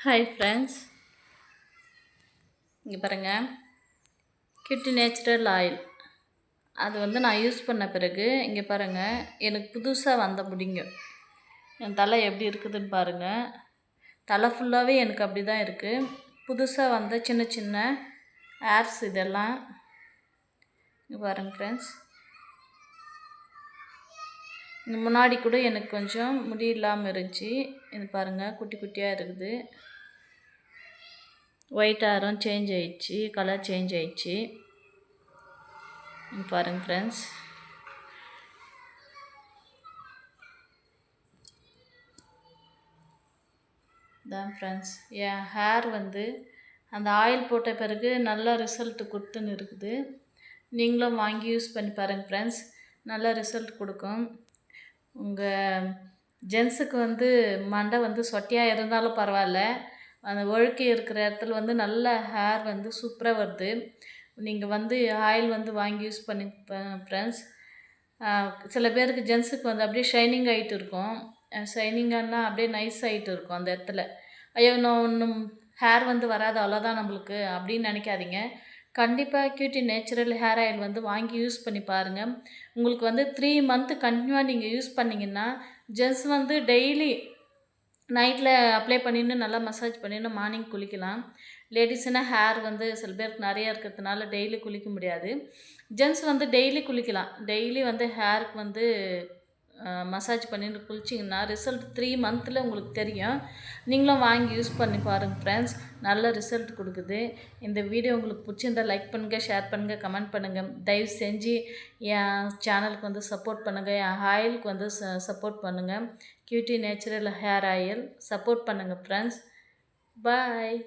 Hi friends, இங்கே பாருங்கள். கிட்டி நேச்சுரல் ஆயில் அது நான் யூஸ் பண்ண பிறகு இங்கே பாருங்கள், எனக்கு புதுசாக வந்த முடிங்க என் தலை எப்படி இருக்குதுன்னு பாருங்கள். தலை ஃபுல்லாகவே எனக்கு அப்படி தான் இருக்குது. புதுசாக வந்த சின்ன சின்ன ஏர்ஸ் இதெல்லாம் இங்கே பாருங்கள் ஃப்ரெண்ட்ஸ். இந்த முன்னாடி கூட எனக்கு கொஞ்சம் முடி இல்லாமல் இருந்துச்சு. இது பாருங்கள், குட்டி குட்டியாக இருக்குது. ஒயிட் ஹேரும் சேஞ்ச் ஆயிடுச்சு, கலர் சேஞ்ச் ஆயிடுச்சு. பாருங்கள் ஃப்ரெண்ட்ஸ், தான் ஃப்ரெண்ட்ஸ் என் ஹேர் அந்த ஆயில் போட்ட பிறகு நல்ல ரிசல்ட் கொடுத்துன்னு இருக்குது. நீங்களும் வாங்கி யூஸ் பண்ணி பாருங்கள் ஃப்ரெண்ட்ஸ், நல்ல ரிசல்ட் கொடுக்கும். உங்கள் ஜென்ஸுக்கு மண்டை சொட்டையாக இருந்தாலும் பரவாயில்ல, அந்த ஒழுக்கி இருக்கிற இடத்துல நல்ல ஹேர் சூப்பராக வருது. நீங்கள் ஆயில் வாங்கி யூஸ் பண்ணி ஃப்ரெண்ட்ஸ். சில பேருக்கு ஜென்ஸுக்கு அப்படியே ஷைனிங் ஆகிட்டு இருக்கும். ஷைனிங்கானா அப்படியே நைஸ் ஆகிட்டு இருக்கும் அந்த இடத்துல. ஐயோ இன்னும் ஹேர் வராது அவ்வளோதான் நம்மளுக்கு அப்படின்னு நினைக்காதீங்க. கண்டிப்பாக கியூட்டி நேச்சுரல் ஹேர் ஆயில் வாங்கி யூஸ் பண்ணி பாருங்கள். உங்களுக்கு 3 மந்த்து கண்டினியூவாக நீங்கள் யூஸ் பண்ணிங்கன்னா ஜென்ஸ் டெய்லி நைட்டில் அப்ளை பண்ணின்னு நல்லா மசாஜ் பண்ணின்னு மார்னிங் குளிக்கலாம். லேடிஸ்னால் ஹேர் சில பேருக்கு நிறையா இருக்கிறதுனால டெய்லி குளிக்க முடியாது. ஜென்ஸ் டெய்லி குளிக்கலாம். டெய்லி ஹேருக்கு மசாஜ் பண்ணிட்டு குளிச்சிங்கன்னா ரிசல்ட் 3 மந்தில் உங்களுக்கு தெரியும். நீங்களும் வாங்கி யூஸ் பண்ணி பாருங்கள் ஃப்ரெண்ட்ஸ், நல்ல ரிசல்ட் கொடுக்குது. இந்த வீடியோ உங்களுக்கு பிடிச்சிருந்தால் லைக் பண்ணுங்கள், ஷேர் பண்ணுங்கள், கமெண்ட் பண்ணுங்கள். தயவு செஞ்சு என் சேனலுக்கு சப்போர்ட் பண்ணுங்கள், என் ஆயிலுக்கு சப்போர்ட் பண்ணுங்கள். Cutie natural hair oil support பண்ணுங்கள் ஃப்ரெண்ட்ஸ். பாய்.